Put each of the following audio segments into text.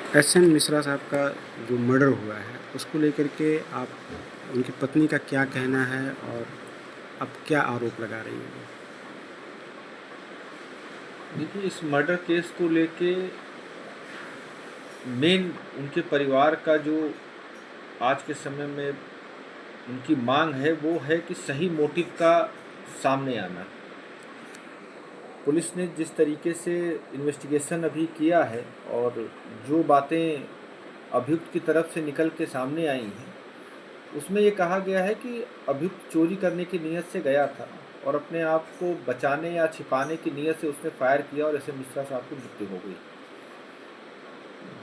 SN. Mishra साहब का जो मर्डर हुआ है उसको लेकर के आप उनकी पत्नी का क्या कहना है और अब क्या आरोप लगा रही हैं? देखिए, इस मर्डर केस को लेके मेन उनके परिवार का जो आज के समय में उनकी मांग है वो है कि सही मोटिव का सामने आना। पुलिस ने जिस तरीके से इन्वेस्टिगेशन अभी किया है और जो बातें अभियुक्त की तरफ से निकल के सामने आई हैं, उसमें ये कहा गया है कि अभियुक्त चोरी करने की नीयत से गया था और अपने आप को बचाने या छिपाने की नीयत से उसने फायर किया और एस.एन. मिश्रा साहब की मृत्यु हो गई।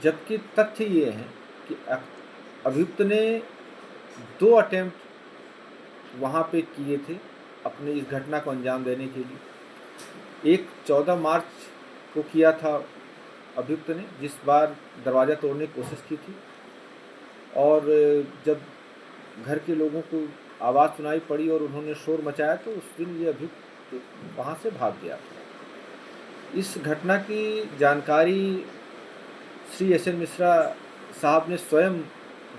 जबकि तथ्य ये हैं कि अभियुक्त ने 2 अटेम्प्ट वहाँ पे किए थे अपने इस घटना को अंजाम देने के लिए। एक 14 मार्च को किया था अभियुक्त ने, जिस बार दरवाज़ा तोड़ने की कोशिश की थी, और जब घर के लोगों को आवाज़ सुनाई पड़ी और उन्होंने शोर मचाया तो उस दिन ये अभियुक्त वहाँ से भाग गया था। इस घटना की जानकारी श्री एस.एन. मिश्रा साहब ने स्वयं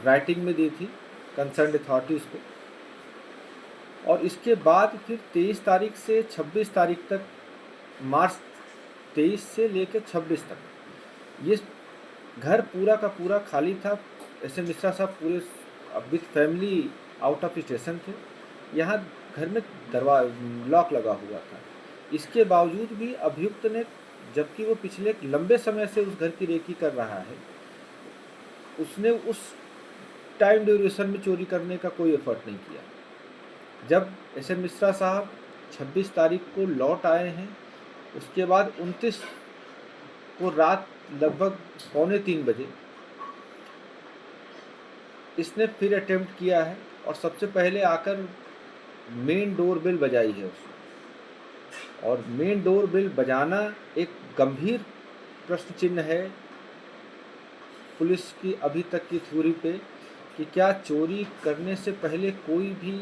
राइटिंग में दी थी कंसर्न्ड अथॉरिटीज़ को, और इसके बाद फिर 23 तारीख से 26 तारीख तक, मार्च 23 से लेकर 26 तक ये घर पूरा का पूरा खाली था। एस.एन. मिश्रा साहब पूरे with family out of station थे। यहाँ घर में लॉक लगा हुआ था। इसके बावजूद भी अभियुक्त ने, जबकि वो पिछले लंबे समय से उस घर की रेकी कर रहा है, उसने उस टाइम ड्यूरेशन में चोरी करने का कोई एफर्ट नहीं किया। जब एस.एन. मिश्रा साहब 26 तारीख को लौट आए हैं, उसके बाद 29 को रात लगभग 2:45 बजे इसने फिर अटेम्प्ट किया है और सबसे पहले आकर मेन डोर बेल बजाई है उसने। और मेन डोर बेल बजाना एक गंभीर प्रश्न चिन्ह है पुलिस की अभी तक की थ्योरी पे कि क्या चोरी करने से पहले कोई भी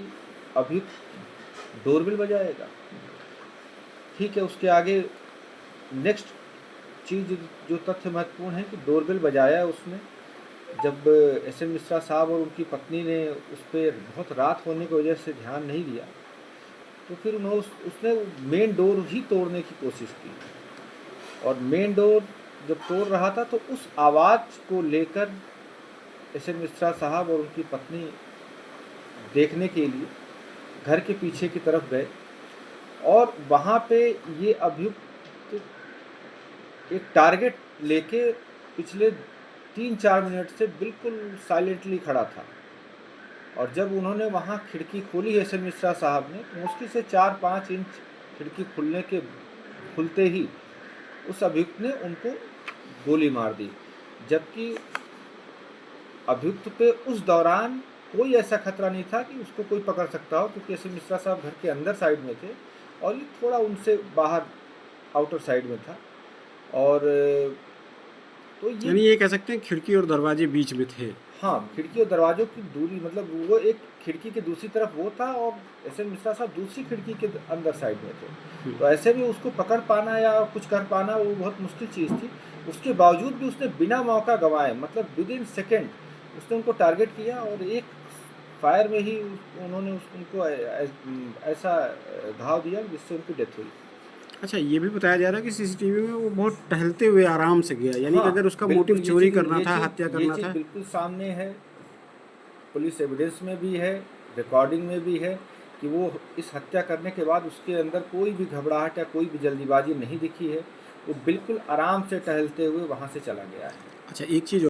अभियुक्त डोरबेल बजाएगा। ठीक है, उसके आगे नेक्स्ट चीज़ जो तथ्य महत्वपूर्ण है कि डोरबेल बजाया उसने जब एस.एन. मिश्रा साहब और उनकी पत्नी ने उस पर बहुत रात होने की वजह से ध्यान नहीं दिया, तो फिर उसने मेन डोर ही तोड़ने की कोशिश की। और मेन डोर जब तोड़ रहा था तो उस आवाज़ को लेकर एस.एन. मिश्रा साहब और उनकी पत्नी देखने के लिए घर के पीछे की तरफ गए, और वहाँ पे ये अभियुक्त एक टारगेट लेके पिछले 3-4 मिनट से बिल्कुल साइलेंटली खड़ा था। और जब उन्होंने वहाँ खिड़की खोली एस.एन. मिश्रा साहब ने, तो मुश्किल से 4-5 इंच खिड़की खुलते ही उस अभियुक्त ने उनको गोली मार दी। जबकि अभियुक्त पे उस दौरान कोई ऐसा खतरा नहीं था कि उसको कोई पकड़ सकता हो, क्योंकि एस.एन. मिश्रा साहब घर के अंदर साइड में थे और ये थोड़ा उनसे बाहर आउटर साइड में था। और तो यानी ये कह सकते हैं खिड़की और दरवाजे बीच में थे। हाँ, खिड़की और दरवाज़ों की दूरी, मतलब वो एक खिड़की की दूसरी तरफ वो था और एस.एन. मिश्रा साहब दूसरी खिड़की के अंदर साइड में थे। तो ऐसे भी उसको पकड़ पाना या कुछ कर पाना वो बहुत मुश्किल चीज़ थी। उसके बावजूद भी उसने बिना मौका गंवाए, मतलब विदिन सेकेंड उसने उनको टारगेट किया और एक फायर में ही उन्होंने उनको ऐसा घाव दिया जिससे उनकी डेथ हुई। अच्छा, ये भी बताया जा रहा है कि सीसीटीवी में वो बहुत टहलते हुए आराम से गया, यानी कि हाँ, अगर उसका बिल्कुल मोटिव चोरी करना था, हत्या ये करना चीज़ था। बिल्कुल सामने है, पुलिस एविडेंस में भी है, रिकॉर्डिंग में भी है कि वो इस हत्या करने के बाद उसके अंदर कोई भी घबराहट या कोई भी जल्दीबाजी नहीं दिखी है। वो बिल्कुल आराम से टहलते हुए वहाँ से चला गया है। अच्छा, एक चीज़